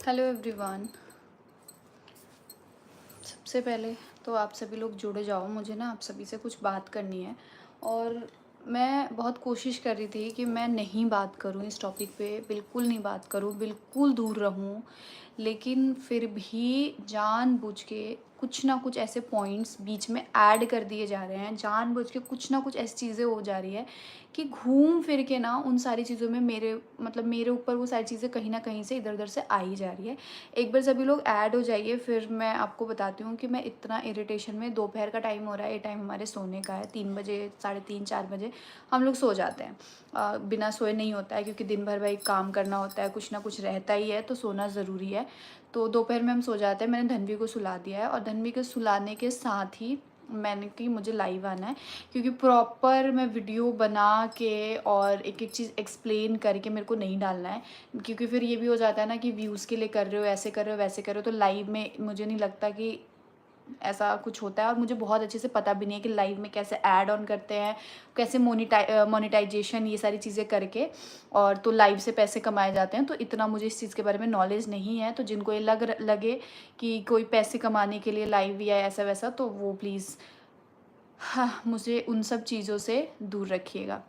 Hello everyone. सबसे पहले तो आप सभी लोग जुड़ जाओ, मुझे ना आप सभी से कुछ बात करनी है। और मैं बहुत कोशिश कर रही थी कि मैं नहीं बात करूं इस टॉपिक पे, बिल्कुल नहीं बात करूं, बिल्कुल दूर रहूं। लेकिन फिर भी जानबूझ के कुछ ना कुछ ऐसे पॉइंट्स बीच में ऐड कर दिए जा रहे हैं, जानबूझ के कुछ ना कुछ ऐसी चीज़ें हो जा रही है कि घूम फिर के ना उन सारी चीज़ों में मेरे ऊपर वो सारी चीज़ें कहीं ना कहीं से इधर उधर से आ ही जा रही है। एक बार सभी लोग ऐड हो जाइए, फिर मैं आपको बताती हूँ कि मैं इतना इरिटेशन में, दोपहर का टाइम हो रहा है, ये टाइम हमारे सोने का है, 3 बजे, 3:30 4 बजे हम लोग सो जाते हैं। बिना सोए नहीं होता है, क्योंकि दिन भर भाई काम करना होता है, कुछ ना कुछ रहता ही है, तो सोना ज़रूरी है। तो दोपहर में हम सो जाते हैं। मैंने धन्वी को सुला दिया है, और धन्वी को सुलाने के साथ ही मैंने कि मुझे लाइव आना है, क्योंकि प्रॉपर मैं वीडियो बना के और एक एक चीज़ एक्सप्लेन करके मेरे को नहीं डालना है। क्योंकि फिर ये भी हो जाता है ना कि व्यूज़ के लिए कर रहे हो, ऐसे कर रहे हो, वैसे कर रहे हो, तो लाइव में मुझे नहीं लगता कि ऐसा कुछ होता है। और मुझे बहुत अच्छे से पता भी नहीं है कि लाइव में कैसे ऐड ऑन करते हैं, कैसे मोनेटाइजेशन, ये सारी चीज़ें करके और तो लाइव से पैसे कमाए जाते हैं। तो इतना मुझे इस चीज़ के बारे में नॉलेज नहीं है। तो जिनको ये लगे कि कोई पैसे कमाने के लिए लाइव या ऐसा वैसा, तो वो प्लीज़ हाँ, मुझे उन सब चीज़ों से दूर रखिएगा।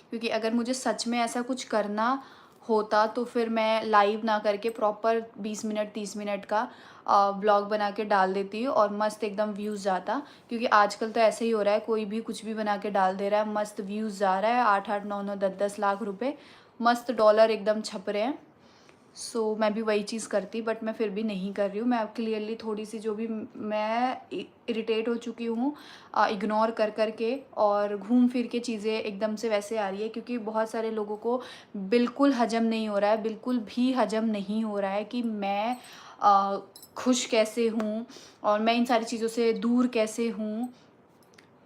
क्योंकि अगर मुझे सच में ऐसा कुछ करना होता तो फिर मैं लाइव ना करके प्रॉपर 20 मिनट 30 मिनट का ब्लॉग बना के डाल देती और मस्त एकदम व्यूज़ जाता। क्योंकि आजकल तो ऐसे ही हो रहा है, कोई भी कुछ भी बना के डाल दे रहा है, मस्त व्यूज़ जा रहा है, 8 8 9 9 10 10 लाख रुपए, मस्त डॉलर एकदम छप रहे हैं। मैं भी वही चीज़ करती, बट मैं फिर भी नहीं कर रही हूँ। मैं क्लियरली थोड़ी सी जो भी मैं इरिटेट हो चुकी हूँ इग्नोर कर कर के, और घूम फिर के चीज़ें एकदम से वैसे आ रही है। क्योंकि बहुत सारे लोगों को बिल्कुल हजम नहीं हो रहा है, बिल्कुल भी हजम नहीं हो रहा है कि मैं खुश कैसे हूँ और मैं इन सारी चीज़ों से दूर कैसे हूँ।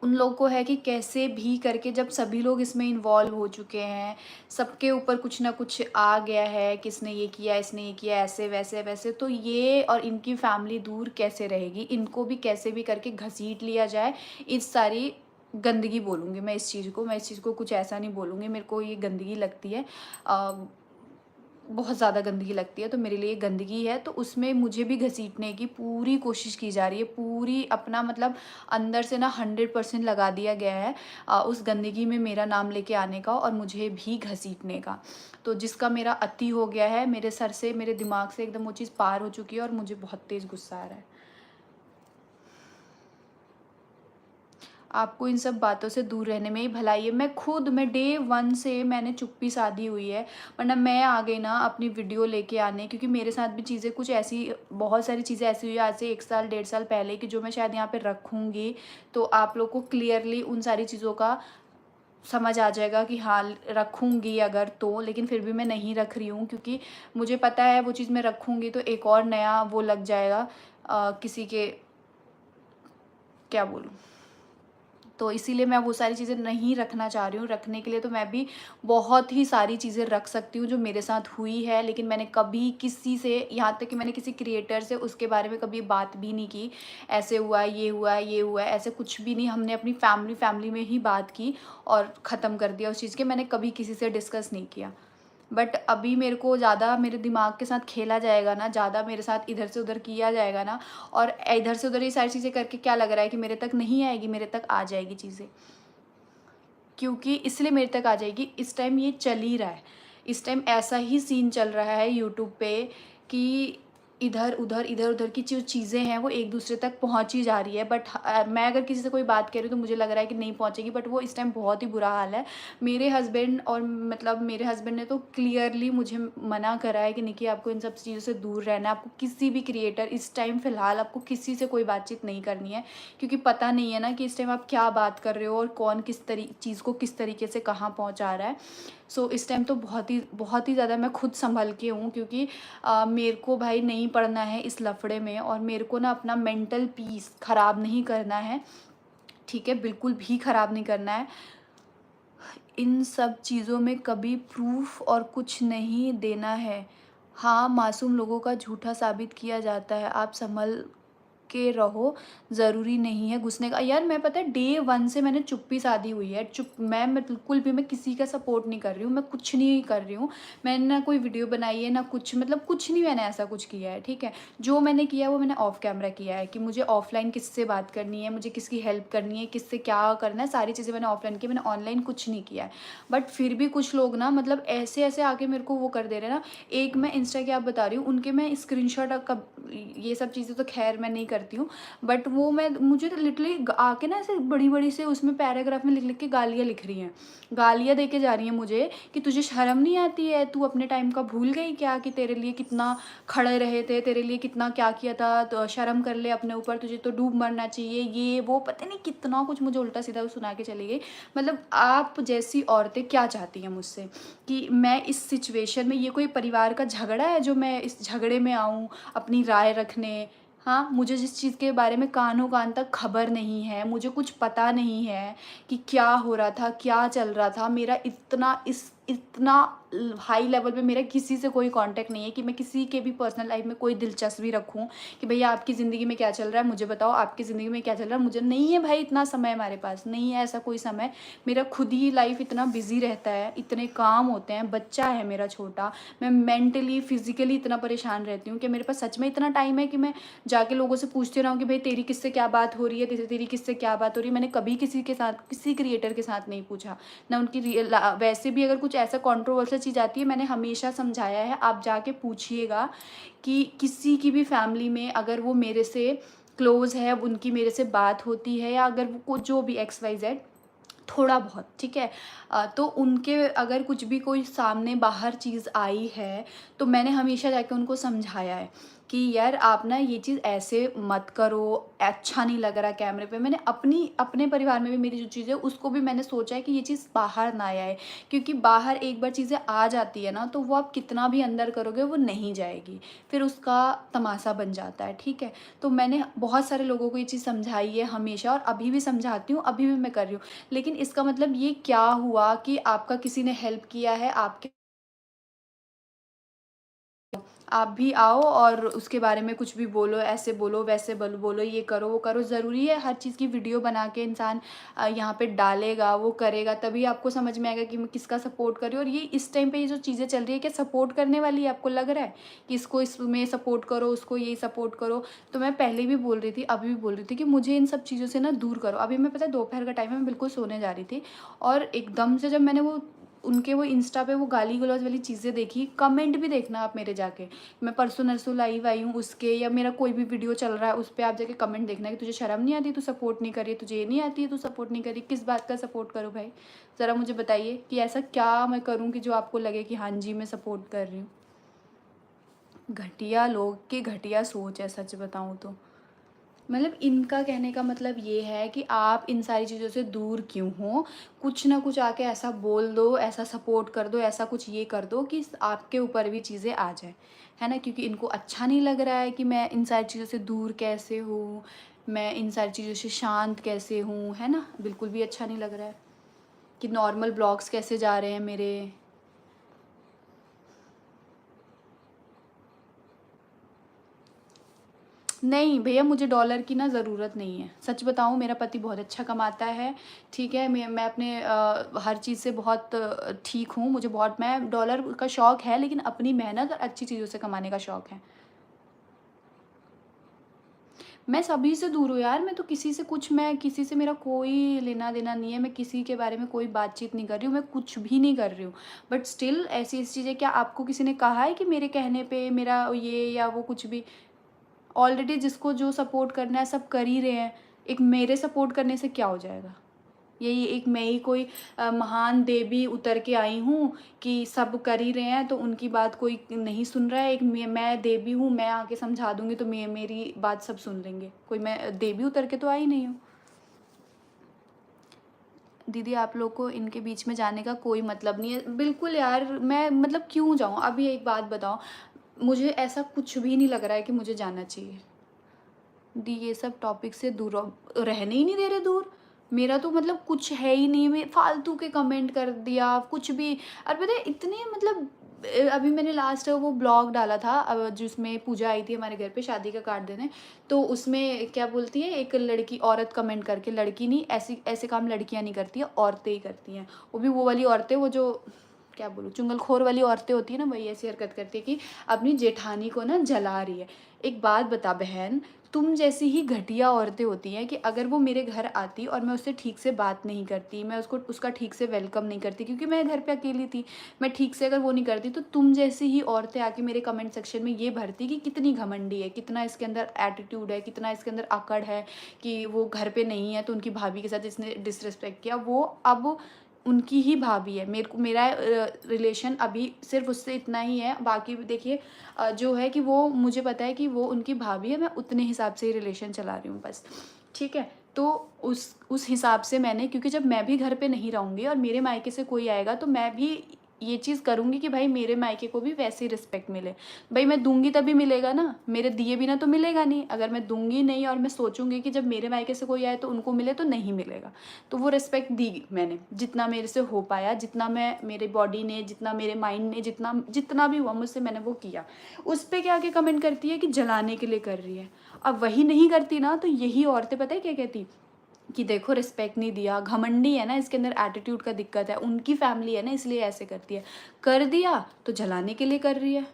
उन लोगों को है कि कैसे भी करके, जब सभी लोग इसमें इन्वॉल्व हो चुके हैं, सबके ऊपर कुछ ना कुछ आ गया है, किसने ये किया, इसने ये किया, ऐसे वैसे वैसे, तो ये और इनकी फैमिली दूर कैसे रहेगी, इनको भी कैसे भी करके घसीट लिया जाए। इस सारी गंदगी बोलूँगी मैं इस चीज़ को, मैं इस चीज़ को कुछ ऐसा नहीं बोलूँगी, मेरे को ये गंदगी लगती है। बहुत ज़्यादा गंदगी लगती है, तो मेरे लिए गंदगी है, तो उसमें मुझे भी घसीटने की पूरी कोशिश की जा रही है, पूरी अपना मतलब अंदर से ना 100% लगा दिया गया है उस गंदगी में मेरा नाम लेके आने का और मुझे भी घसीटने का। तो जिसका मेरा अति हो गया है, मेरे सर से, मेरे दिमाग से एकदम वो चीज़ पार हो चुकी है और मुझे बहुत तेज़ गुस्सा आ रहा है। आपको इन सब बातों से दूर रहने में ही भलाई है। मैं डे 1 से मैंने चुप्पी साधी हुई है, वरना मैं आ गई ना अपनी वीडियो लेके आने, क्योंकि मेरे साथ भी चीज़ें कुछ ऐसी, बहुत सारी चीज़ें ऐसी हुई आज से 1 साल 1.5 साल पहले की, जो मैं शायद यहाँ पे रखूँगी, तो आप लोग को क्लियरली उन सारी चीज़ों का समझ आ जाएगा कि हाँ, रखूँगी अगर तो। लेकिन फिर भी मैं नहीं रख रही हूँ, क्योंकि मुझे पता है वो चीज़ मैं रखूँगी तो एक और नया वो लग जाएगा किसी के, क्या बोलूँ। तो इसीलिए मैं वो सारी चीज़ें नहीं रखना चाह रही हूँ। रखने के लिए तो मैं भी बहुत ही सारी चीज़ें रख सकती हूँ जो मेरे साथ हुई है, लेकिन मैंने कभी किसी से, यहाँ तक कि मैंने किसी क्रिएटर से उसके बारे में कभी बात भी नहीं की। ऐसे हुआ है, ये हुआ है, ये हुआ है, ऐसे कुछ भी नहीं। हमने अपनी फैमिली में ही बात की और ख़त्म कर दिया उस चीज़ के। मैंने कभी किसी से डिस्कस नहीं किया। बट अभी मेरे को ज़्यादा मेरे दिमाग के साथ खेला जाएगा ना, ज़्यादा मेरे साथ इधर से उधर किया जाएगा ना, और इधर से उधर ये सारी चीज़ें करके क्या लग रहा है कि मेरे तक नहीं आएगी, मेरे तक आ जाएगी चीज़ें। क्योंकि इसलिए मेरे तक आ जाएगी, इस टाइम ये चल ही रहा है। इस टाइम ऐसा ही सीन चल रहा है यूट्यूब पे कि इधर उधर की जो चीज़ें हैं वो एक दूसरे तक पहुंच ही जा रही है। बट मैं अगर किसी से कोई बात कर रही हूँ तो मुझे लग रहा है कि नहीं पहुंचेगी, बट वो इस टाइम बहुत ही बुरा हाल है। मेरे हस्बैंड और मतलब मेरे हस्बैंड ने तो क्लियरली मुझे मना करा है कि निकी, आपको इन सब चीज़ों से दूर रहना है, आपको किसी भी क्रिएटर, इस टाइम फ़िलहाल आपको किसी से कोई बातचीत नहीं करनी है। क्योंकि पता नहीं है ना कि इस टाइम आप क्या बात कर रहे हो और कौन किस चीज़ को किस तरीके से कहाँ पहुँचा रहा है। इस टाइम तो बहुत ही ज़्यादा मैं खुद संभल के हूँ, क्योंकि मेरे को भाई नहीं पड़ना है इस लफड़े में, और मेरे को ना अपना मेंटल पीस ख़राब नहीं करना है। ठीक है, बिल्कुल भी ख़राब नहीं करना है। इन सब चीज़ों में कभी प्रूफ और कुछ नहीं देना है। हाँ, मासूम लोगों का झूठा साबित किया जाता है, आप संभल के रहो, ज़रूरी नहीं है घुसने का। यार मैं पता है डे 1 से मैंने चुप्पी साधी हुई है, मैं बिल्कुल भी मैं किसी का सपोर्ट नहीं कर रही हूँ, मैं कुछ नहीं कर रही हूँ। मैंने ना कोई वीडियो बनाई है ना कुछ, मतलब कुछ नहीं मैंने ऐसा कुछ किया है, ठीक है। जो मैंने किया है वो मैंने ऑफ कैमरा किया है कि मुझे ऑफलाइन किससे बात करनी है, मुझे किसकी हेल्प करनी है, किससे क्या करना है, सारी चीज़ें मैंने ऑफलाइन की, मैंने ऑनलाइन कुछ नहीं किया है। बट फिर भी कुछ लोग ना मतलब ऐसे ऐसे आके मेरे को वो कर दे रहे हैं ना। एक मैं इंस्टा की आप बता रही हूँ, उनके मैं स्क्रीनशॉट कब, ये सब चीज़ें तो खैर मैं नहीं करती हूँ, बट वो मैं मुझे तो लिटरली आके ना ऐसे बड़ी बड़ी से उसमें पैराग्राफ में लिख लिख के गालियाँ लिख रही हैं, गालियाँ दे के जा रही हैं मुझे कि तुझे शर्म नहीं आती है, तू अपने टाइम का भूल गई क्या, कि तेरे लिए कितना खड़े रहे थे, तेरे लिए कितना क्या किया था, तो शर्म कर ले अपने ऊपर, तुझे तो डूब मरना चाहिए, ये वो पता नहीं कितना कुछ मुझे उल्टा सीधा सुना के चली गई। मतलब आप जैसी औरतें क्या चाहती हैं मुझसे कि मैं इस सिचुएशन में, ये कोई परिवार का झगड़ा है जो मैं इस झगड़े में आऊँ अपनी राय रखने। हाँ, मुझे जिस चीज़ के बारे में कानों कान तक खबर नहीं है, मुझे कुछ पता नहीं है कि क्या हो रहा था, क्या चल रहा था, मेरा इतना हाई लेवल पे मेरा किसी से कोई कांटेक्ट नहीं है कि मैं किसी के भी पर्सनल लाइफ में कोई दिलचस्पी रखूं कि भैया आपकी ज़िंदगी में क्या चल रहा है, मुझे बताओ आपकी ज़िंदगी में क्या चल रहा है। मुझे नहीं है भाई, इतना समय हमारे पास नहीं है, ऐसा कोई समय। मेरा खुद ही लाइफ इतना बिजी रहता है, इतने काम होते हैं, बच्चा है मेरा छोटा, मैं मेंटली फिजिकली इतना परेशान रहती हूँ कि मेरे पास सच में इतना टाइम है कि मैं जाके लोगों से पूछती रहूँ कि भाई तेरी किससे क्या बात हो रही है, तेरी किससे क्या बात हो रही है। मैंने कभी किसी के साथ, किसी क्रिएटर के साथ नहीं पूछा ना उनकी वैसे भी अगर कुछ ऐसा कंट्रोवर्शियल चीज़ आती है, मैंने हमेशा समझाया है, आप जाके पूछिएगा कि किसी की भी फैमिली में अगर वो मेरे से क्लोज़ है, उनकी मेरे से बात होती है, या अगर वो जो भी XYZ थोड़ा बहुत, ठीक है। तो उनके अगर कुछ भी कोई सामने बाहर चीज़ आई है, तो मैंने हमेशा जाके उनको समझाया है कि यार आप ना ये चीज़ ऐसे मत करो, अच्छा नहीं लग रहा कैमरे पे। मैंने अपने परिवार में भी मेरी जो चीज़ है उसको भी मैंने सोचा है कि ये चीज़ बाहर ना आए, क्योंकि बाहर एक बार चीज़ें आ जाती है ना, तो वो आप कितना भी अंदर करोगे वो नहीं जाएगी, फिर उसका तमाशा बन जाता है, ठीक है। तो मैंने बहुत सारे लोगों को ये चीज़ समझाई है हमेशा, और अभी भी समझाती हूँ, अभी भी मैं कर रही हूँ। लेकिन इसका मतलब ये क्या हुआ कि आपका किसी ने हेल्प किया है, आपके आप भी आओ और उसके बारे में कुछ भी बोलो, ऐसे बोलो, वैसे बोलो, ये करो, वो करो। ज़रूरी है हर चीज़ की वीडियो बना के इंसान यहाँ पे डालेगा, वो करेगा, तभी आपको समझ में आएगा कि मैं किसका सपोर्ट कर रही हूँ। और ये इस टाइम पे ये जो चीज़ें चल रही है, क्या सपोर्ट करने वाली है? आपको लग रहा है कि इसको इसमें सपोर्ट करो, उसको ये सपोर्ट करो? तो मैं पहले भी बोल रही थी, अभी भी बोल रही थी कि मुझे इन सब चीज़ों से ना दूर करो। अभी मैं पता है दोपहर का टाइम है, मैं बिल्कुल सोने जा रही थी, और एकदम से जब मैंने वो उनके वो इंस्टा पे वो गाली गलौज वाली चीज़ें देखी, कमेंट भी देखना आप मेरे जाके, मैं परसों नरसों लाइव आई हूँ उसके, या मेरा कोई भी वीडियो चल रहा है उस पे आप जाके कमेंट देखना कि तुझे शर्म नहीं आती, तू सपोर्ट नहीं कर रही है, तुझे ये नहीं आती है, तू सपोर्ट नहीं कर रही। किस बात का सपोर्ट करूँ भाई? ज़रा मुझे बताइए कि ऐसा क्या मैं करूँ कि जो आपको लगे कि हाँ जी मैं सपोर्ट कर रही हूँ। घटिया लोग की घटिया सोच है, सच बताऊँ तो। मतलब इनका कहने का मतलब ये है कि आप इन सारी चीज़ों से दूर क्यों हो? कुछ ना कुछ आके ऐसा बोल दो, ऐसा सपोर्ट कर दो, ऐसा कुछ ये कर दो कि आपके ऊपर भी चीज़ें आ जाएँ, है ना? क्योंकि इनको अच्छा नहीं लग रहा है कि मैं इन सारी चीज़ों से दूर कैसे हूँ, मैं इन सारी चीज़ों से शांत कैसे हूँ, है ना? बिल्कुल भी अच्छा नहीं लग रहा है कि नॉर्मल ब्लॉग्स कैसे जा रहे हैं मेरे। नहीं भैया, मुझे डॉलर की ना ज़रूरत नहीं है। सच बताऊँ, मेरा पति बहुत अच्छा कमाता है, ठीक है? मैं अपने हर चीज़ से बहुत ठीक हूँ। मुझे बहुत, मैं डॉलर का शौक है, लेकिन अपनी मेहनत और अच्छी चीज़ों से कमाने का शौक है। मैं सभी से दूर हूँ यार, मैं किसी से मेरा कोई लेना-देना नहीं है। मैं किसी के बारे में कोई बातचीत नहीं कर रही हूँ, मैं कुछ भी नहीं कर रही हूँ। बट स्टिल ऐसी-ऐसी चीज़ें, क्या आपको किसी ने कहा है कि मेरे कहने पे मेरा ये या वो कुछ भी? ऑलरेडी जिसको जो सपोर्ट करना है सब कर ही रहे हैं। एक मेरे सपोर्ट करने से क्या हो जाएगा? यही एक मैं ही कोई महान देवी उतर के आई हूँ कि सब कर ही रहे हैं तो उनकी बात कोई नहीं सुन रहा है। एक मैं देवी हूँ, मैं आके समझा दूँगी तो मेरी बात सब सुन लेंगे। कोई मैं देवी उतर के तो आई नहीं हूँ। दीदी आप लोग को इनके बीच में जाने का कोई मतलब नहीं है। बिल्कुल यार, मैं मतलब क्यों जाऊँ? अभी एक बात बताओ, मुझे ऐसा कुछ भी नहीं लग रहा है कि मुझे जाना चाहिए। दी ये सब टॉपिक से दूर रहो, रहने ही नहीं दे रहे दूर। मेरा तो मतलब कुछ है ही नहीं, मैं फालतू के कमेंट कर दिया कुछ भी। और पता है इतने मतलब अभी मैंने लास्ट वो ब्लॉग डाला था जिसमें पूजा आई थी हमारे घर पे शादी का कार्ड देने। तो उसमें क्या बोलती है एक लड़की औरत कमेंट करके, लड़की नहीं, ऐसी ऐसे काम लड़कियां नहीं करती है, औरतें ही करती हैं। वो भी वो वाली औरतें, वो जो क्या बोलूँ, चुंगलखोर वाली औरतें होती है ना, वही ऐसी हरकत करती है कि अपनी जेठानी को ना जला रही है। एक बात बता बहन, तुम जैसी ही घटिया औरतें होती हैं कि अगर वो मेरे घर आती और मैं उससे ठीक से बात नहीं करती, मैं उसको उसका ठीक से वेलकम नहीं करती, क्योंकि मैं घर पे अकेली थी, मैं ठीक से अगर वो नहीं करती, तो तुम जैसी ही औरतें आके मेरे कमेंट सेक्शन में ये भरती कि कितनी घमंडी है, कितना इसके अंदर एटीट्यूड है, कितना इसके अंदर अकड़ है कि वो घर पे नहीं है तो उनकी भाभी के साथ इसने डिसरिस्पेक्ट किया। वो अब उनकी ही भाभी है, मेरे को मेरा रिलेशन अभी सिर्फ उससे इतना ही है। बाकी देखिए जो है कि वो मुझे पता है कि वो उनकी भाभी है, मैं उतने हिसाब से ही रिलेशन चला रही हूँ बस, ठीक है। तो उस हिसाब से मैंने, क्योंकि जब मैं भी घर पे नहीं रहूँगी और मेरे मायके से कोई आएगा तो मैं भी ये चीज़ करूँगी कि भाई मेरे मायके को भी वैसे ही रिस्पेक्ट मिले। भाई मैं दूंगी तभी मिलेगा ना, मेरे दिए बिना तो मिलेगा नहीं। अगर मैं दूंगी नहीं और मैं सोचूंगी कि जब मेरे मायके से कोई आए तो उनको मिले, तो नहीं मिलेगा। तो वो रिस्पेक्ट दी मैंने जितना मेरे से हो पाया, जितना मैं, मेरे बॉडी ने, जितना मेरे माइंड ने, जितना जितना भी हुआ मुझसे मैंने वो किया। उस पर क्या आके कमेंट करती है कि जलाने के लिए कर रही है। अब वही नहीं करती ना तो यही औरतें पता है क्या कहती कि देखो रिस्पेक्ट नहीं दिया, घमंडी है ना, इसके अंदर एटीट्यूड का दिक्कत है, उनकी फैमिली है ना इसलिए ऐसे करती है, कर दिया तो जलाने के लिए कर रही है।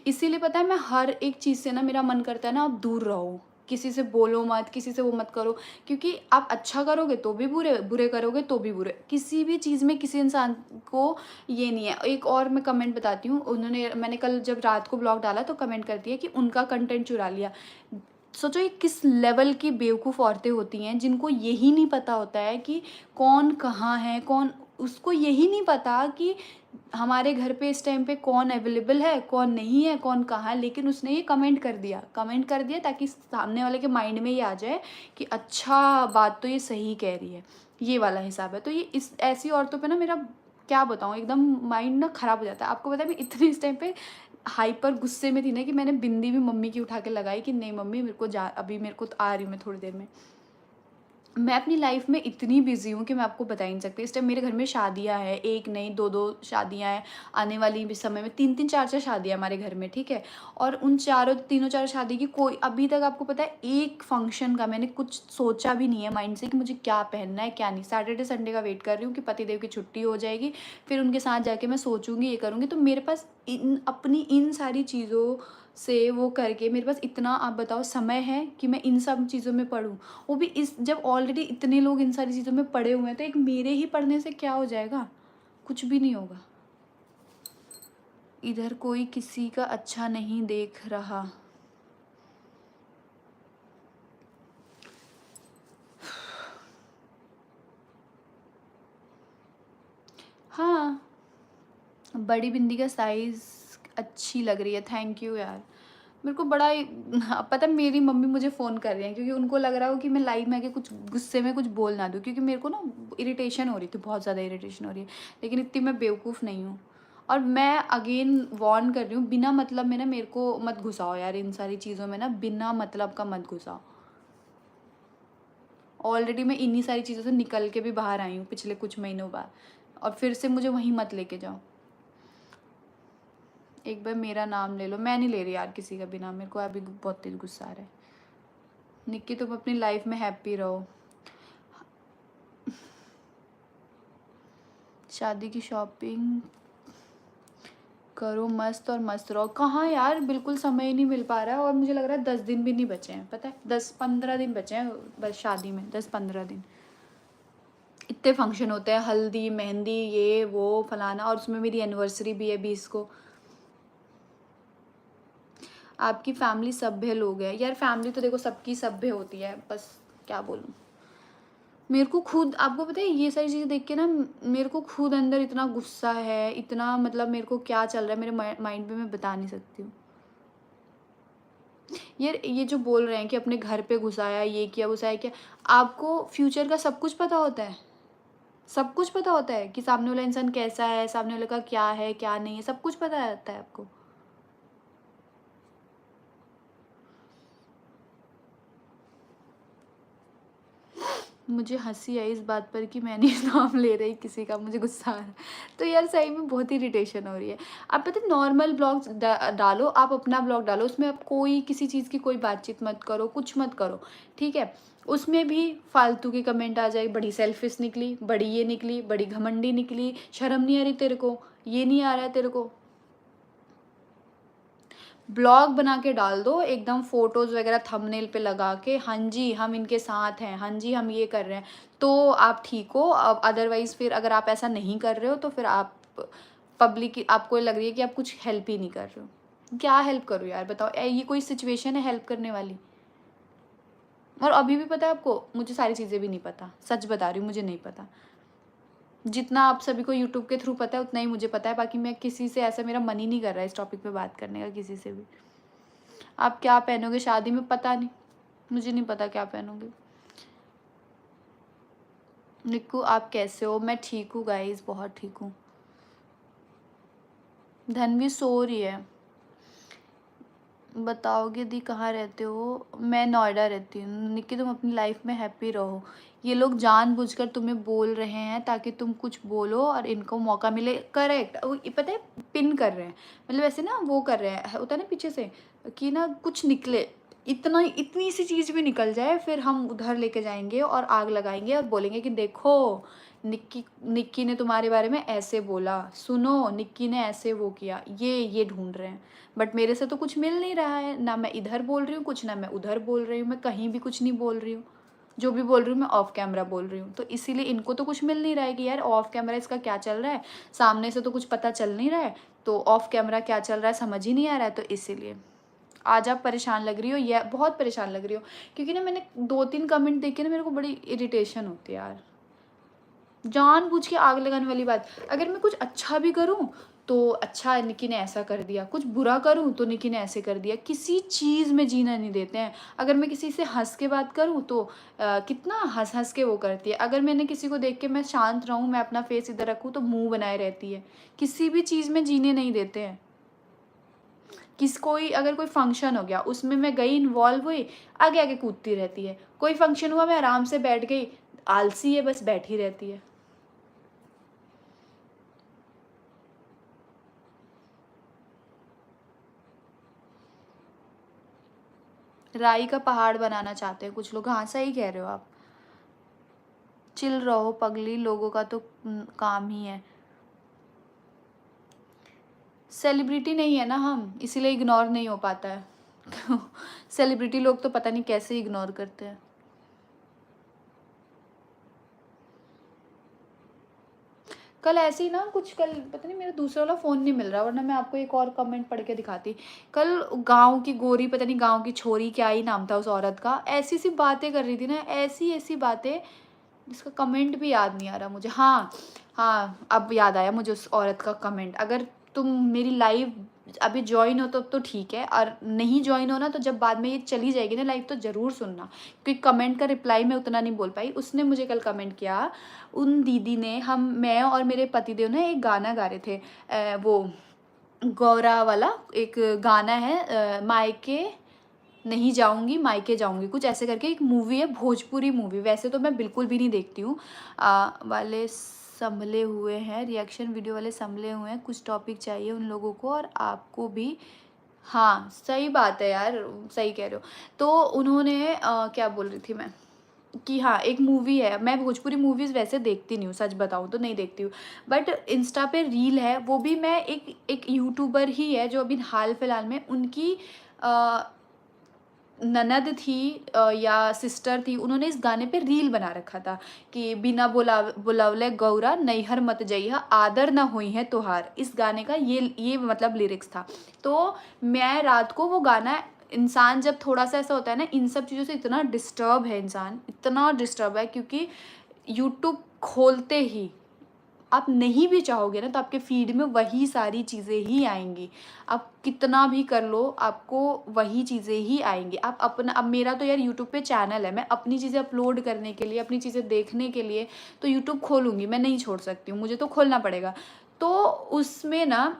इसीलिए पता है मैं हर एक चीज़ से ना मेरा मन करता है ना आप दूर रहो, किसी से बोलो मत, किसी से वो मत करो, क्योंकि आप अच्छा करोगे तो भी बुरे, बुरे करोगे तो भी बुरे। किसी भी चीज़ में किसी इंसान को ये नहीं है। एक और मैं कमेंट बताती हूँ, उन्होंने, मैंने कल जब रात को ब्लॉग डाला तो कमेंट करती है कि उनका कंटेंट चुरा लिया। सोचो ये किस लेवल की बेवकूफ़ औरतें होती हैं जिनको यही नहीं पता होता है कि कौन कहाँ है, कौन, उसको यही नहीं पता कि हमारे घर पे इस टाइम पे कौन अवेलेबल है, कौन नहीं है, कौन कहाँ है, लेकिन उसने ये कमेंट कर दिया ताकि सामने वाले के माइंड में ये आ जाए कि अच्छा बात तो ये सही कह रही है। ये वाला हिसाब है। तो ये इस ऐसी औरतों पे ना मेरा क्या बताऊँ, एकदम माइंड ना ख़राब हो जाता है। आपको पता है मैं इतनी इस टाइम पे हाइपर गुस्से में थी ना कि मैंने बिंदी भी मम्मी की उठा के लगाई कि नहीं मम्मी मेरे को जा, अभी मेरे को आ रही हूँ मैं थोड़ी देर में। मैं अपनी लाइफ में इतनी बिज़ी हूँ कि मैं आपको बता ही नहीं सकती। इस टाइम मेरे घर में शादियाँ हैं, एक नहीं दो दो शादियाँ हैं। आने वाली भी समय में तीन तीन चार चार शादियाँ हमारे घर में, ठीक है। और उन तीनों चार शादी की कोई अभी तक आपको पता है एक फंक्शन का मैंने कुछ सोचा भी नहीं है माइंड से कि मुझे क्या पहनना है क्या नहीं। सैटरडे संडे का वेट कर रही हूँ कि पतिदेव की छुट्टी हो जाएगी, फिर उनके साथ जाके मैं सोचूंगी ये करूँगी। तो मेरे पास इन सारी चीज़ों से वो करके मेरे पास इतना, आप बताओ, समय है कि मैं इन सब चीज़ों में पढूँ। वो भी इस, जब ऑलरेडी इतने लोग इन सारी चीज़ों में पड़े हुए हैं तो एक मेरे ही पढ़ने से क्या हो जाएगा, कुछ भी नहीं होगा। इधर कोई किसी का अच्छा नहीं देख रहा। हाँ, बड़ी बिंदी का साइज़ अच्छी लग रही है, थैंक यू यार। मेरे को बड़ा ही पता है मेरी मम्मी मुझे फ़ोन कर रही हैं क्योंकि उनको लग रहा हो कि मैं लाइव में आके कुछ गुस्से में कुछ बोल ना दूँ, क्योंकि मेरे को ना इरिटेशन हो रही थी, बहुत ज़्यादा इरिटेशन हो रही है। लेकिन इतनी मैं बेवकूफ़ नहीं हूँ। और मैं अगेन वार्न कर रही हूँ, बिना मतलब में ना मेरे को मत घुसाओ यार इन सारी चीज़ों में ना, बिना मतलब का मत घुसाओ। ऑलरेडी मैं इन्हीं सारी चीज़ों से निकल के भी बाहर आई हूँ पिछले कुछ महीनों बाद, और फिर से मुझे वहीं मत लेके जाओ। एक बार मेरा नाम ले लो, मैं नहीं ले रही यार किसी का भी नाम, मेरे को अभी बहुत तेज गुस्सा आ रहा है। निक्की तुम अपनी लाइफ में हैप्पी रहो, शादी की शॉपिंग करो मस्त और मस्त रहो। कहाँ यार, बिल्कुल समय ही नहीं मिल पा रहा है, और मुझे लग रहा है 10 दिन भी नहीं बचे हैं, पता है 10-15 दिन बचे हैं बस शादी में, 10-15 दिन। इतने फंक्शन होते हैं, हल्दी मेहंदी ये वो फलाना, और उसमें मेरी एनिवर्सरी भी है 20 को। आपकी फैमिली सभ्य लोग हैं यार, फैमिली तो देखो सबकी सभ्य होती है, बस क्या बोलूँ। मेरे को खुद, आपको पता है ये सारी चीज़ें देख के ना मेरे को खुद अंदर इतना गुस्सा है, इतना मतलब मेरे को क्या चल रहा है मेरे माइंड में, मैं बता नहीं सकती हूँ। यार ये जो बोल रहे हैं कि अपने घर पे घुसाया, ये किया घुसाया क्या, आपको फ्यूचर का सब कुछ पता होता है। सब कुछ पता होता है कि सामने वाला इंसान कैसा है, सामने वाले का क्या है क्या नहीं है, सब कुछ पता रहता है आपको। मुझे हँसी आई इस बात पर कि मैं नहीं नाम ले रही किसी का, मुझे गुस्सा आ रहा है। तो यार सही में बहुत इरिटेशन हो रही है। आप पता है नॉर्मल ब्लॉग्स डालो, आप अपना ब्लॉग डालो, उसमें आप कोई किसी चीज़ की कोई बातचीत मत करो, कुछ मत करो, ठीक है? उसमें भी फालतू के कमेंट आ जाए, बड़ी सेल्फिश निकली, बड़ी ये निकली, बड़ी घमंडी निकली, शर्म नहीं आ रही तेरे को, ये नहीं आ रहा है तेरे को। ब्लॉग बना के डाल दो एकदम फ़ोटोज़ वगैरह थंबनेल पे लगा के, हाँ जी हम इनके साथ हैं, हाँ जी हम ये कर रहे हैं, तो आप ठीक हो। अब अदरवाइज़ फिर अगर आप ऐसा नहीं कर रहे हो तो फिर आप पब्लिक आपको लग रही है कि आप कुछ हेल्प ही नहीं कर रहे हो। क्या हेल्प करूँ यार बताओ? ये कोई सिचुएशन है हेल्प करने वाली? और अभी भी पता है आपको, मुझे सारी चीज़ें भी नहीं पता, सच बता रही हूँ मुझे नहीं पता। जितना आप सभी को यूट्यूब के थ्रू पता है उतना ही मुझे पता है, बाकी मैं किसी से ऐसा मेरा मन ही नहीं कर रहा है इस टॉपिक पे बात करने का किसी से भी। आप क्या पहनोगे शादी में पता नहीं, मुझे नहीं पता क्या पहनोगे। निक्कू आप कैसे हो? मैं ठीक हूँ गाइस, बहुत ठीक हूँ। धनवी सो रही है। बताओगे दी कहाँ रहते हो? मैं नोएडा रहती हूँ। निक्की तुम अपनी लाइफ में हैप्पी रहो। ये लोग जानबूझकर तुम्हें बोल रहे हैं ताकि तुम कुछ बोलो और इनको मौका मिले। करेक्ट, पता है पिन कर रहे हैं, मतलब ऐसे ना वो कर रहे हैं, होता है ना पीछे से कि ना कुछ निकले, इतना इतनी सी चीज़ भी निकल जाए फिर हम उधर लेके जाएंगे और आग लगाएंगे और बोलेंगे कि देखो निक्की निक्की ने तुम्हारे बारे में ऐसे बोला, सुनो निक्की ने ऐसे वो किया, ये ढूंढ रहे हैं। बट मेरे से तो कुछ मिल नहीं रहा है, ना मैं इधर बोल रही हूँ कुछ, ना मैं उधर बोल रही हूँ, मैं कहीं भी कुछ नहीं बोल रही हूँ। जो भी बोल रही हूँ मैं ऑफ कैमरा बोल रही हूँ, तो इसीलिए इनको तो कुछ मिल नहीं रहा है कि यार ऑफ कैमरा इसका क्या चल रहा है, सामने से तो कुछ पता चल नहीं रहा है, तो ऑफ कैमरा क्या चल रहा है समझ ही नहीं आ रहा है। तो इसीलिए आज आप परेशान लग रही हो, या बहुत परेशान लग रही हो, क्योंकि ना मैंने 2-3 कमेंट देखे ना, मेरे को बड़ी इरिटेशन होती है यार। जानबूझ के आग लगाने वाली बात। अगर मैं कुछ अच्छा भी करूँ तो अच्छा निक्की ने ऐसा कर दिया, कुछ बुरा करूँ तो निक्की ने ऐसे कर दिया, किसी चीज़ में जीना नहीं देते हैं। अगर मैं किसी से हंस के बात करूँ तो कितना हंस हंस के वो करती है। अगर मैंने किसी को देख के मैं शांत रहूँ, मैं अपना फेस इधर रखूँ तो मुंह बनाए रहती है। किसी भी चीज़ में जीने नहीं देते हैं। कोई अगर कोई फंक्शन हो गया उसमें मैं गई, इन्वॉल्व हुई, आगे आगे कूदती रहती है। कोई फंक्शन हुआ मैं आराम से बैठ गई, आलसी है बस बैठी रहती है। राई का पहाड़ बनाना चाहते हैं कुछ लोग। हाँ सही कह रहे हो आप। चिल रहो पगली, लोगों का तो काम ही है। सेलिब्रिटी नहीं है ना हम, इसीलिए इग्नोर नहीं हो पाता है। सेलिब्रिटी लोग तो पता नहीं कैसे इग्नोर करते हैं। कल ऐसे ही ना कुछ, कल पता नहीं मेरा दूसरा वाला फ़ोन नहीं मिल रहा, वरना मैं आपको एक और कमेंट पढ़ के दिखाती। कल गाँव की गोरी, पता नहीं गाँव की छोरी, क्या ही नाम था उस औरत का, ऐसी सी बातें कर रही थी ना, ऐसी ऐसी बातें, जिसका कमेंट भी याद नहीं आ रहा मुझे। हाँ हाँ अब याद आया मुझे उस औरत का कमेंट। अगर तुम मेरी लाइव अभी ज्वाइन हो तो ठीक है, और नहीं ज्वाइन हो ना तो जब बाद में ये चली जाएगी ना लाइव तो ज़रूर सुनना, क्योंकि कमेंट का रिप्लाई मैं उतना नहीं बोल पाई। उसने मुझे कल कमेंट किया, उन दीदी ने, मैं और मेरे पतिदेव ने एक गाना गा रहे थे, वो गौरा वाला एक गाना है, मायके नहीं जाऊंगी मायके जाऊंगी, कुछ ऐसे करके एक मूवी है, भोजपुरी मूवी। वैसे तो मैं बिल्कुल भी नहीं देखती हूँ, वाले संभले हुए हैं, रिएक्शन वीडियो वाले संभले हुए हैं, कुछ टॉपिक चाहिए उन लोगों को और आपको भी। हाँ सही बात है यार, सही कह रहे हो। तो उन्होंने क्या बोल रही थी मैं, कि हाँ एक मूवी है, मैं भोजपुरी मूवीज़ वैसे देखती नहीं हूँ, सच बताऊँ तो नहीं देखती हूँ, बट इंस्टा पे रील है, वो भी मैं एक यूट्यूबर ही है जो अभी हाल फिलहाल में उनकी ननद थी या सिस्टर थी, उन्होंने इस गाने पे रील बना रखा था कि बिना बुलावले गौरा नैहर मत जइहा, आदर ना हुई है तोहार। इस गाने का ये मतलब लिरिक्स था। तो मैं रात को वो गाना, इंसान जब थोड़ा सा ऐसा होता है ना, इन सब चीज़ों से इतना डिस्टर्ब है इंसान, इतना डिस्टर्ब है, क्योंकि यूट्यूब खोलते ही आप नहीं भी चाहोगे ना तो आपके फीड में वही सारी चीज़ें ही आएंगी। आप कितना भी कर लो आपको वही चीज़ें ही आएंगी। आप अपना, अब मेरा तो यार यूट्यूब पे चैनल है, मैं अपनी चीज़ें अपलोड करने के लिए, अपनी चीज़ें देखने के लिए तो यूट्यूब खोलूँगी, मैं नहीं छोड़ सकती हूँ, मुझे तो खोलना पड़ेगा। तो उसमें ना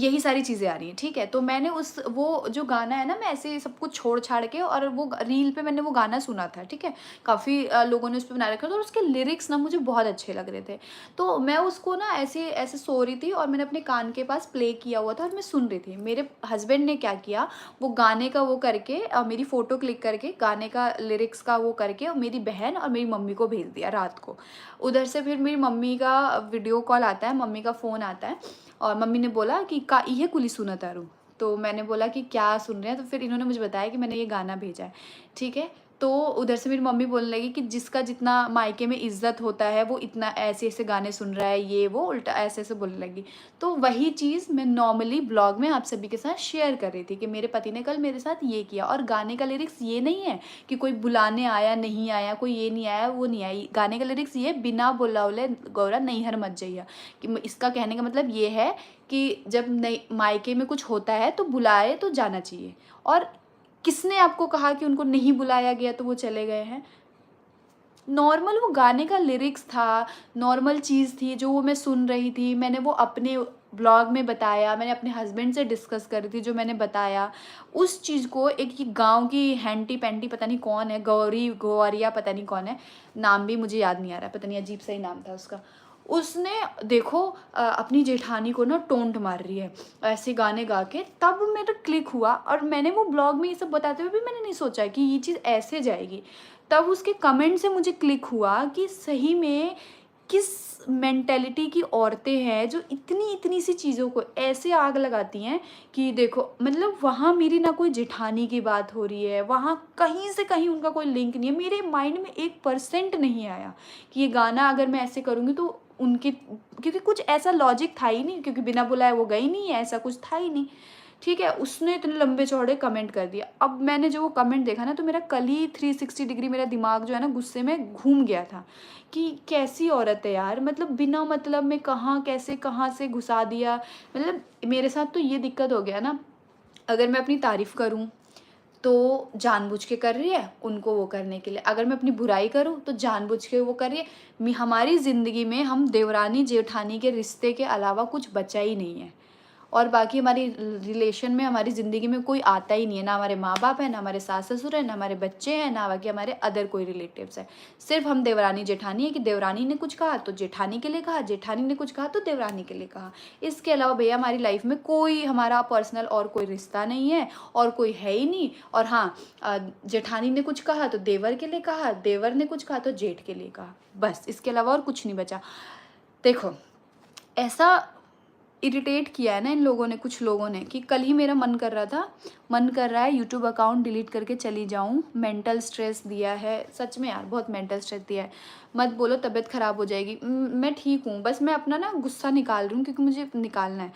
यही सारी चीज़ें आ रही हैं, ठीक है। तो मैंने उस वो जो गाना है ना, मैं ऐसे सब कुछ छोड़-छाड़ के और वो रील पे मैंने वो गाना सुना था, ठीक है। काफ़ी लोगों ने उसपे बना रखा था और उसके लिरिक्स ना मुझे बहुत अच्छे लग रहे थे। तो मैं उसको ना ऐसे ऐसे सो रही थी और मैंने अपने कान के पास प्ले किया हुआ था और मैं सुन रही थी। मेरे हस्बैंड ने क्या किया, वो गाने का वो करके मेरी फ़ोटो क्लिक करके गाने का लिरिक्स का वो करके और मेरी बहन और मेरी मम्मी को भेज दिया रात को। उधर से फिर मेरी मम्मी का वीडियो कॉल आता है, मम्मी का फ़ोन आता है और मम्मी ने बोला कि का इहे कुली सुना तारू। तो मैंने बोला कि क्या सुन रहे हैं? तो फिर इन्होंने मुझे बताया कि मैंने ये गाना भेजा है, ठीक है। तो उधर से मेरी मम्मी बोलने लगी कि जिसका जितना मायके में इज़्ज़त होता है वो इतना ऐसे-ऐसे गाने सुन रहा है, ये वो उल्टा ऐसे-ऐसे बोलने लगी। तो वही चीज़ मैं नॉर्मली ब्लॉग में आप सभी के साथ शेयर कर रही थी कि मेरे पति ने कल मेरे साथ ये किया और गाने का लिरिक्स ये नहीं है कि कोई बुलाने आया, नहीं आया, कोई ये नहीं आया, वो नहीं आई। गाने का लिरिक्स ये है, बिना बुलावले गौरा नैहर मत जइया। कि इसका कहने का मतलब ये है कि जब नई मायके में कुछ होता है तो बुलाए तो जाना चाहिए। और किसने आपको कहा कि उनको नहीं बुलाया गया तो वो चले गए हैं? नॉर्मल वो गाने का लिरिक्स था, नॉर्मल चीज़ थी जो वो मैं सुन रही थी। मैंने वो अपने ब्लॉग में बताया, मैंने अपने हस्बैंड से डिस्कस करी थी जो मैंने बताया। उस चीज़ को एक ये गाँव की हैंटी-पैंटी पता नहीं कौन है, गौरी गौरिया पता नहीं कौन है, नाम भी मुझे याद नहीं आ रहा, पता नहीं अजीब-सा ही नाम था उसका। उसने देखो अपनी जेठानी को ना टोंट मार रही है, ऐसे गाने गा के, तब मेरा क्लिक हुआ और मैंने वो ब्लॉग में ये सब बताते हुए भी मैंने नहीं सोचा कि ये चीज़ ऐसे जाएगी। तब उसके कमेंट से मुझे क्लिक हुआ कि सही में किस मेंटालिटी की औरतें हैं जो इतनी-इतनी सी चीज़ों को ऐसे आग लगाती हैं कि देखो मतलब वहाँ मेरी ना कोई जेठानी की बात हो रही है, वहाँ कहीं से कहीं उनका कोई लिंक नहीं है। मेरे माइंड में 1% नहीं आया कि ये गाना अगर मैं ऐसे करूँगी तो उनके क्योंकि कुछ ऐसा लॉजिक था ही नहीं क्योंकि बिना बुलाए वो गई नहीं है, ऐसा कुछ था ही नहीं। ठीक है, उसने इतने लंबे-चौड़े कमेंट कर दिया। अब मैंने जो वो कमेंट देखा ना तो मेरा कल ही 360 डिग्री मेरा दिमाग जो है ना गुस्से में घूम गया था, कि कैसी औरत है यार! मतलब बिना मतलब में कहाँ कैसे कहाँ से घुसा दिया। मतलब मेरे साथ तो ये दिक्कत हो गया ना, अगर मैं अपनी तारीफ़ करूँ, तो जानबूझ के कर रही है, उनको वो करने के लिए। अगर मैं अपनी बुराई करूँ, तो जानबूझ के वो कर रही है। हमारी ज़िंदगी में हम देवरानी-जेठानी के रिश्ते के अलावा कुछ बचा ही नहीं है। और बाकी हमारी रिलेशन में हमारी ज़िंदगी में कोई आता ही नहीं है, ना हमारे माँ-बाप हैं, ना हमारे सास-ससुर हैं, ना हमारे बच्चे हैं, ना बाकी हमारे अदर कोई रिलेटिव्स हैं। सिर्फ़ हम देवरानी-जेठानी हैं कि देवरानी ने कुछ कहा तो जेठानी के लिए कहा, जेठानी ने कुछ कहा तो देवरानी के लिए कहा। इसके अलावा भैया हमारी लाइफ़ में कोई हमारा पर्सनल और कोई रिश्ता नहीं है और कोई है ही नहीं। और हाँ, जेठानी ने कुछ कहा तो देवर के लिए कहा, देवर ने कुछ कहा तो जेठ के लिए कहा। बस इसके अलावा और कुछ नहीं बचा। देखो, ऐसा इरिटेट किया है ना इन लोगों ने, कुछ लोगों ने, कि कल ही मेरा मन कर रहा है यूट्यूब अकाउंट डिलीट करके चली जाऊँ। मेंटल स्ट्रेस दिया है, सच में यार बहुत मेंटल स्ट्रेस दिया है। मत बोलो तबीयत ख़राब हो जाएगी। मैं ठीक हूँ, बस मैं अपना ना गुस्सा निकाल रही हूँ क्योंकि मुझे निकालना है।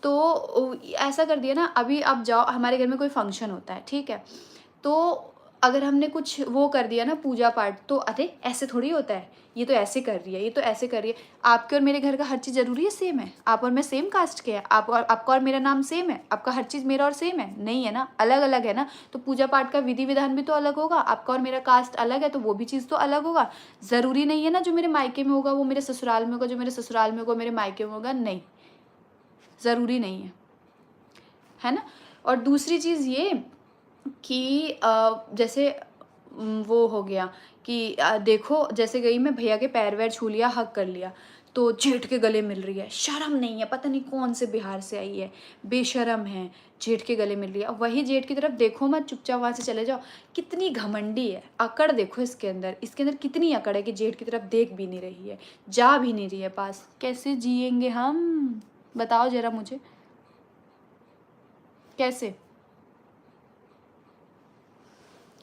तो ऐसा कर दिया ना, अभी आप जाओ, हमारे घर में कोई फंक्शन होता है, ठीक है? तो अगर हमने कुछ वो कर दिया ना पूजा पाठ, तो अरे ऐसे थोड़ी होता है, ये तो ऐसे कर रही है, ये तो ऐसे कर रही है। आपके और मेरे घर का हर चीज़ ज़रूरी है सेम है? आप और मैं सेम कास्ट के हैं? आप और आपका और मेरा नाम सेम है? आपका हर चीज़ मेरा और सेम है? नहीं है ना, अलग-अलग है ना। तो पूजा पाठ का विधि-विधान भी तो अलग होगा। आपका और मेरा कास्ट अलग है तो वो भी चीज़ तो अलग होगा। ज़रूरी नहीं है ना जो मेरे मायके में होगा वो मेरे ससुराल में होगा, जो मेरे ससुराल में होगा मेरे मायके में होगा, नहीं, ज़रूरी नहीं है ना? और दूसरी चीज़ ये कि जैसे वो हो गया कि देखो जैसे गई मैं भैया के पैर-वैर छू लिया, हग कर लिया, तो जेठ के गले मिल रही है, शर्म नहीं है, पता नहीं कौन से बिहार से आई है, बेशर्म है, जेठ के गले मिल रही है। अब वही जेठ की तरफ देखो मत, चुपचाप वहाँ से चले जाओ। कितनी घमंडी है, अकड़ देखो इसके अंदर कितनी अकड़ है कि जेठ की तरफ देख भी नहीं रही है, जा भी नहीं रही है पास। कैसे जिएँगे हम? बताओ ज़रा मुझे, कैसे?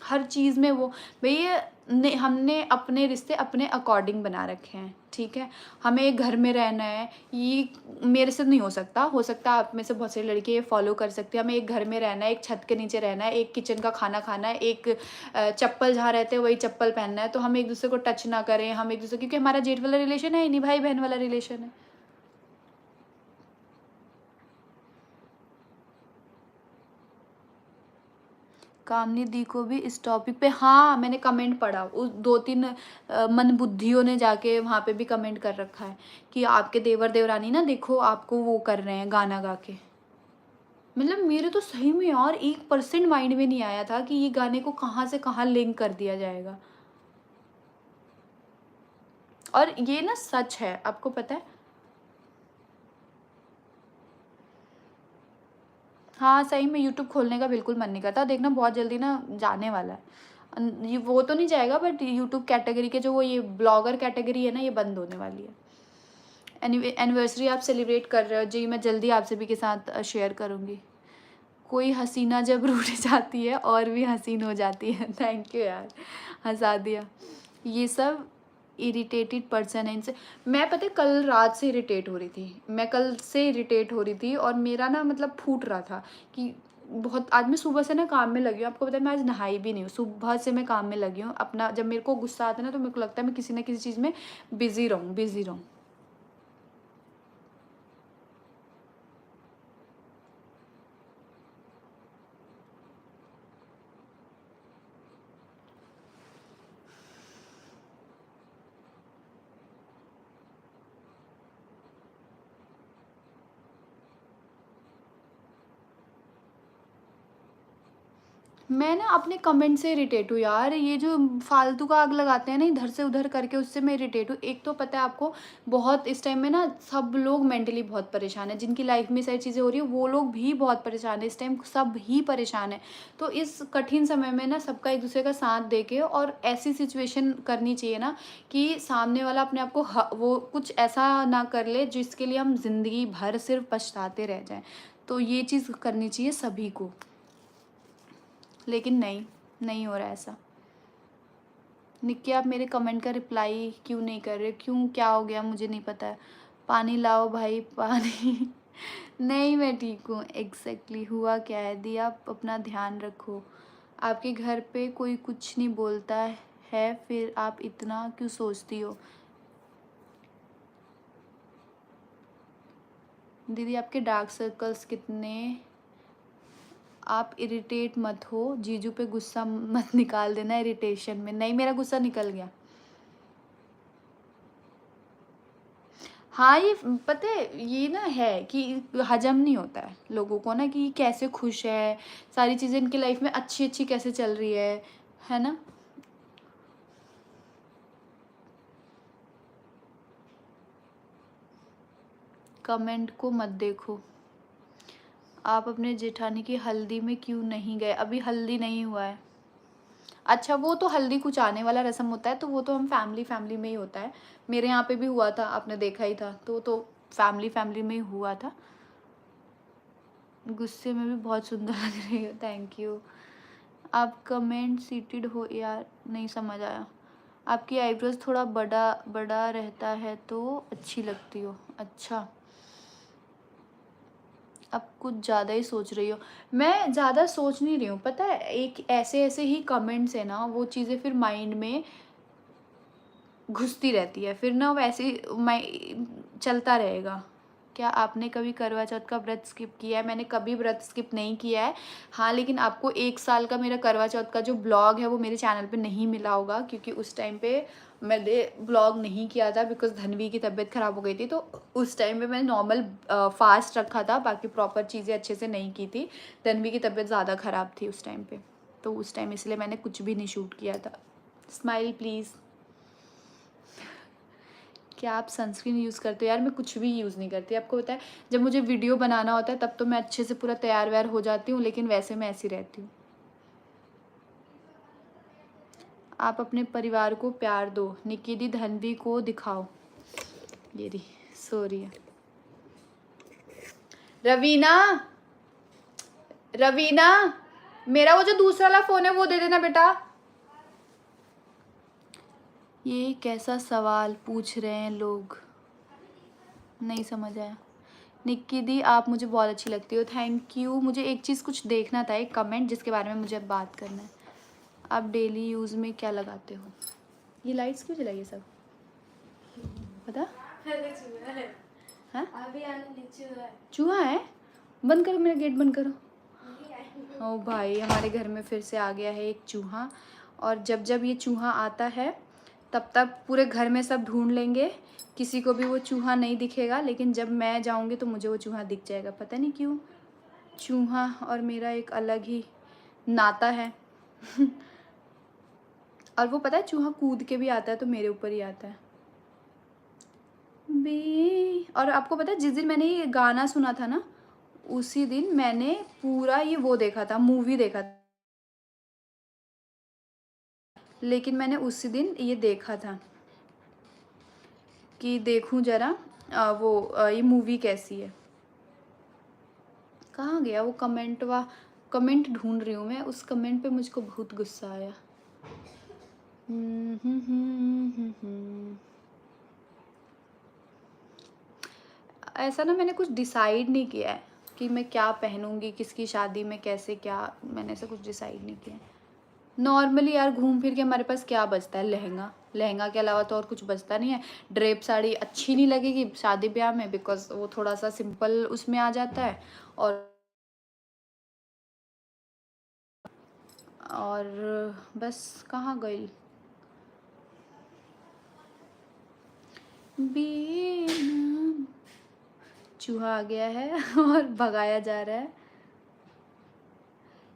हर चीज़ में वो भैया ने हमने अपने रिश्ते अपने अकॉर्डिंग बना रखे हैं, ठीक है? हमें एक घर में रहना है, ये मेरे से नहीं हो सकता आप में से बहुत सारी लड़कियाँ ये फॉलो कर सकती हैं। हमें एक घर में रहना है, एक छत के नीचे रहना है, एक किचन का खाना खाना है, एक चप्पल जहाँ रहते हैं वही चप्पल पहनना है, तो हम एक-दूसरे को टच ना करें, हम एक-दूसरे क्योंकि हमारा जेठ वाला रिलेशन है ही नहीं, भाई-बहन वाला रिलेशन है। कामनी दी को भी इस टॉपिक पे, हाँ, मैंने कमेंट पढ़ा। उस 2-3 मंदबुद्धियों ने जाके वहाँ पे भी कमेंट कर रखा है कि आपके देवर-देवरानी ना देखो आपको वो कर रहे हैं गाना गा के। मतलब मेरे तो सही में यार 1% माइंड में नहीं आया था कि ये गाने को कहाँ से कहाँ लिंक कर दिया जाएगा। और ये ना सच है, आपको पता है? हाँ, सही में यूट्यूब खोलने का बिल्कुल मन नहीं करता। देखना बहुत जल्दी ना जाने वाला है। ये वो तो नहीं जाएगा, बट यूट्यूब कैटेगरी के जो वो ये ब्लॉगर कैटेगरी है ना, ये बंद होने वाली है। एनिवर्सरी आप सेलिब्रेट कर रहे हो जी, मैं जल्दी आप सभी के साथ शेयर करूँगी। कोई हसीना जब रूठ जाती है और भी हसीन हो जाती है। थैंक यू यार, हंसा दिया। ये सब इरिटेटेड पर्सन है इनसे। मैं पता है कल रात से इरिटेट हो रही थी, मैं कल से इरिटेट हो रही थी और मेरा ना मतलब फूट रहा था कि बहुत। आज मैं सुबह से ना काम में लगी हूँ, आपको पता है मैं आज नहाई भी नहीं हूँ, सुबह से मैं काम में लगी हूँ अपना। जब मेरे को गुस्सा आता है ना तो मेरे को लगता है मैं किसी ना किसी चीज़ में बिजी रहूँ, बिजी रहूँ। मैं ना अपने कमेंट से इरिटेट हूँ यार, ये जो फालतू का आग लगाते हैं ना इधर से उधर करके, उससे मैं इरिटेट हूँ। एक तो पता है आपको, बहुत इस टाइम में ना सब लोग मेंटली बहुत परेशान है, जिनकी लाइफ में सारी चीज़ें हो रही है वो लोग भी बहुत परेशान है, इस टाइम सब ही परेशान है। तो इस कठिन समय में ना सबका एक दूसरे का साथ दे के और ऐसी सिचुएशन करनी चाहिए ना कि सामने वाला अपने आप को वो कुछ ऐसा ना कर ले जिसके लिए हम जिंदगी भर सिर्फ पछताते रह जाएं। तो ये चीज़ करनी चाहिए सभी को, लेकिन नहीं, नहीं हो रहा है ऐसा। निक्की आप मेरे कमेंट का रिप्लाई क्यों नहीं कर रहे? क्यों, क्या हो गया मुझे नहीं पता है। पानी लाओ भाई पानी। नहीं मैं ठीक हूँ। एग्जैक्टली हुआ क्या है दी, आप अपना ध्यान रखो। आपके घर पे कोई कुछ नहीं बोलता है फिर आप इतना क्यों सोचती हो? दीदी आपके डार्क सर्कल्स कितने? आप इरिटेट मत हो, जीजू पे गुस्सा मत निकाल देना इरिटेशन में। नहीं मेरा गुस्सा निकल गया। हाँ, ये पता है ये ना है कि हजम नहीं होता है लोगों को ना कि कैसे खुश है, सारी चीज़ें इनकी लाइफ में अच्छी अच्छी कैसे चल रही है ना। कमेंट को मत देखो। आप अपने जेठानी की हल्दी में क्यों नहीं गए? अभी हल्दी नहीं हुआ है। अच्छा, वो तो हल्दी कुछ आने वाला रस्म होता है, तो वो तो हम फैमिली फैमिली में ही होता है। मेरे यहाँ पे भी हुआ था, आपने देखा ही था। तो फैमिली फैमिली में ही हुआ था। गुस्से में भी बहुत सुंदर लग रही हो, थैंक यू। आप कमेंट सीटेड हो यार, नहीं समझ आया। आपकी आईब्रोज थोड़ा बड़ा बड़ा रहता है तो अच्छी लगती हो। अच्छा, अब कुछ ज़्यादा ही सोच रही हो। मैं ज़्यादा सोच नहीं रही हूँ, पता है एक ऐसे ऐसे ही कमेंट्स है ना, वो चीज़ें फिर माइंड में घुसती रहती है, फिर ना वैसे ही चलता रहेगा। क्या आपने कभी करवा चौथ का व्रत स्किप किया है? मैंने कभी व्रत स्किप नहीं किया है। हाँ, लेकिन आपको 1 साल का मेरा करवा चौथ का जो ब्लॉग है वो मेरे चैनल पे नहीं मिला होगा, क्योंकि उस टाइम पे मैंने ब्लॉग नहीं किया था बिकॉज़ धन्वी की तबीयत ख़राब हो गई थी। तो उस टाइम पे मैंने नॉर्मल फास्ट रखा था, बाकी प्रॉपर चीज़ें अच्छे से नहीं की थी। धन्वी की तबीयत ज़्यादा ख़राब थी उस टाइम पे, तो उस टाइम इसलिए मैंने कुछ भी नहीं शूट किया था। Smile please. क्या आप सनस्क्रीन यूज़ करते हो? यार मैं कुछ भी यूज़ नहीं करती, आपको पता है। जब मुझे वीडियो बनाना होता है तब तो मैं अच्छे से पूरा तैयार वैयार हो जाती हूँ, लेकिन वैसे मैं ऐसी रहती हूँ। आप अपने परिवार को प्यार दो, निकी दी धनवी को दिखाओ। ये रही, सो रही है। रवीना, रवीना, मेरा वो जो दूसरा वाला फ़ोन है वो दे देना बेटा। ये कैसा सवाल पूछ रहे हैं लोग, नहीं समझ आया। निक्की दी आप मुझे बहुत अच्छी लगती हो, थैंक यू। मुझे एक चीज़ कुछ देखना था, एक कमेंट जिसके बारे में मुझे अब बात करना है। आप डेली यूज़ में क्या लगाते हो? ये लाइट्स क्यों जलाई है सब, पता? हाँ, चूहा है? बंद करो, मेरा गेट बंद करो। ओ भाई, हमारे घर में फिर से आ गया है एक चूहा, और जब जब ये चूहा आता है तब तक पूरे घर में सब ढूंढ लेंगे, किसी को भी वो चूहा नहीं दिखेगा, लेकिन जब मैं जाऊंगी तो मुझे वो चूहा दिख जाएगा, पता नहीं क्यों। चूहा और मेरा एक अलग ही नाता है। और वो पता है चूहा कूद के भी आता है तो मेरे ऊपर ही आता है। बे और आपको पता है जिस दिन मैंने ये गाना सुना था ना, उसी दिन मैंने पूरा ये वो देखा था, मूवी देखा था। लेकिन मैंने उसी दिन ये देखा था कि देखूं जरा ये मूवी कैसी है। कहाँ गया वो कमेंट ढूंढ रही हूँ मैं, उस कमेंट पे मुझको बहुत गुस्सा आया। ऐसा ना मैंने कुछ डिसाइड नहीं किया है कि मैं क्या पहनूंगी, किसकी शादी में कैसे क्या, मैंने ऐसा कुछ डिसाइड नहीं किया है। नॉर्मली यार घूम फिर के हमारे पास क्या बचता है, लहंगा, लहंगा के अलावा तो और कुछ बचता नहीं है। ड्रेप साड़ी अच्छी नहीं लगेगी शादी ब्याह में, बिकॉज वो थोड़ा सा सिंपल उसमें आ जाता है। और बस कहाँ गई बीना, चूहा आ गया है और भगाया जा रहा है।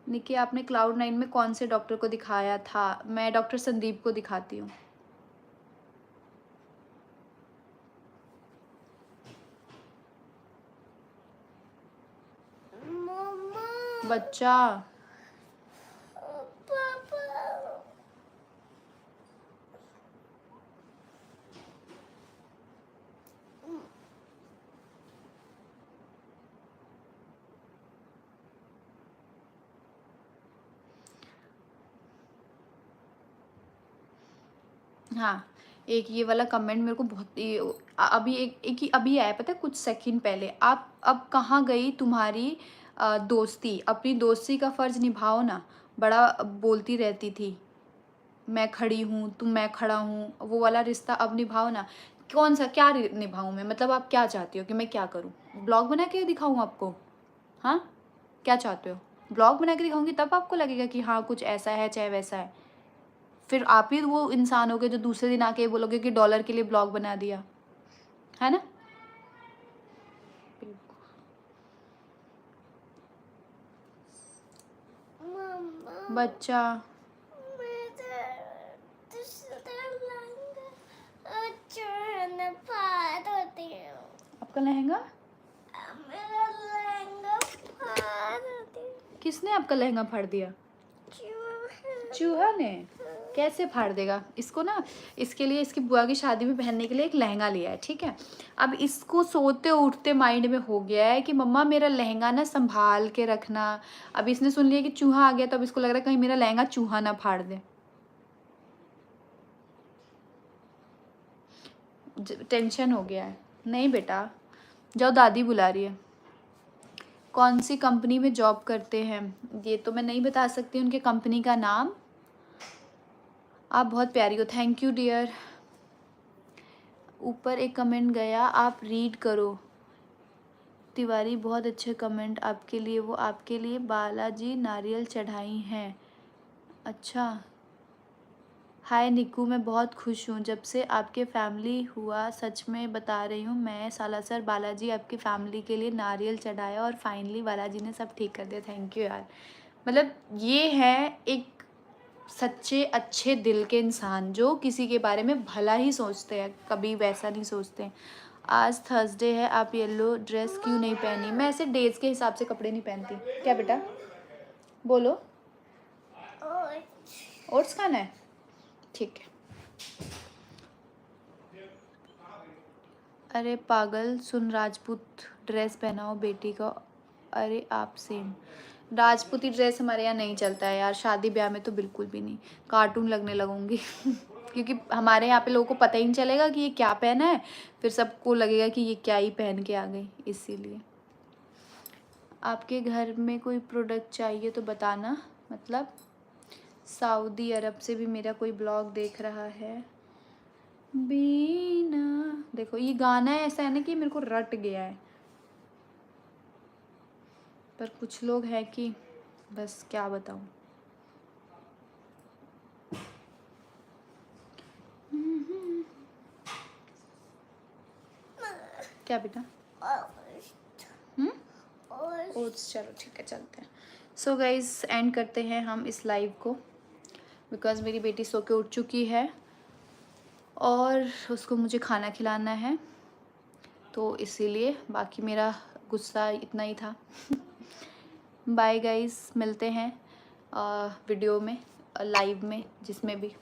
निकी आपने Cloud9 में कौन से डॉक्टर को दिखाया था? मैं डॉक्टर संदीप को दिखाती हूँ। बच्चा हाँ, एक ये वाला कमेंट मेरे को बहुत अभी अभी आया पता है कुछ सेकंड पहले। आप अब कहाँ गई तुम्हारी दोस्ती? अपनी दोस्ती का फर्ज निभाओ ना। बड़ा बोलती रहती थी मैं खड़ी हूँ, मैं खड़ा हूँ, वो वाला रिश्ता अब निभाओ ना। कौन सा क्या निभाऊँ मैं? मतलब आप क्या चाहती हो कि मैं क्या करूँ? ब्लॉग बना के दिखाऊँ आपको? हाँ, क्या चाहते हो? ब्लॉग बना के दिखाऊंगी तब आपको लगेगा कि हाँ कुछ ऐसा है चाहे वैसा है। फिर आप ही वो इंसान होगे जो दूसरे दिन आके बोलोगे कि डॉलर के लिए ब्लॉग बना दिया, है ना? बच्चा आपका लहंगा, किसने आपका लहंगा फाड़ दिया? चूहा ने। कैसे फाड़ देगा इसको ना? इसके लिए इसकी बुआ की शादी में पहनने के लिए एक लहंगा लिया है, ठीक है। अब इसको सोते उठते माइंड में हो गया है कि मम्मा मेरा लहंगा ना संभाल के रखना। अब इसने सुन लिया कि चूहा आ गया तो अब इसको लग रहा है कहीं मेरा लहंगा चूहा ना फाड़ दे। टेंशन हो गया है। नहीं बेटा जाओ, दादी बुला रही है। कौन सी कंपनी में जॉब करते हैं? ये तो मैं नहीं बता सकती उनके कंपनी का नाम। आप बहुत प्यारी हो, थैंक यू डियर। ऊपर एक कमेंट गया, आप रीड करो। तिवारी बहुत अच्छे कमेंट आपके लिए, वो आपके लिए बालाजी नारियल चढ़ाई हैं। अच्छा, हाय निक्कू, मैं बहुत खुश हूँ जब से आपके फैमिली हुआ, सच में बता रही हूँ। मैं सालासर बालाजी आपकी फैमिली के लिए नारियल चढ़ाया और फाइनली बालाजी ने सब ठीक कर दिया। थैंक यू यार। मतलब ये है एक सच्चे अच्छे दिल के इंसान जो किसी के बारे में भला ही सोचते हैं, कभी वैसा नहीं सोचते। आज थर्सडे है, आप येलो ड्रेस क्यों नहीं पहनी? मैं ऐसे डेज के हिसाब से कपड़े नहीं पहनती। क्या बेटा बोलो? ओट्स खाना है, ठीक है। अरे पागल सुन, राजपूत ड्रेस पहनाओ बेटी को। अरे आप सेम। राजपूती ड्रेस हमारे यहाँ नहीं चलता है यार, शादी ब्याह में तो बिल्कुल भी नहीं। कार्टून लगने लगूंगी क्योंकि हमारे यहाँ पे लोगों को पता ही नहीं चलेगा कि ये क्या पहना है, फिर सबको लगेगा कि ये क्या ही पहन के आ गई, इसीलिए। आपके घर में कोई प्रोडक्ट चाहिए तो बताना। मतलब सऊदी अरब से भी मेरा कोई ब्लॉग देख रहा है। बीना देखो ये गाना है ऐसा है ना कि मेरे को रट गया है, पर कुछ लोग हैं कि बस क्या बताऊं। क्या बेटा? ओट्स, चलो ठीक है चलते हैं। सो गाइज एंड करते हैं हम इस लाइव को, बिकॉज़ मेरी बेटी सो के उठ चुकी है और उसको मुझे खाना खिलाना है, तो इसीलिए बाकी मेरा गुस्सा इतना ही था। बाय गाइज, मिलते हैं वीडियो में, लाइव में, जिसमें भी।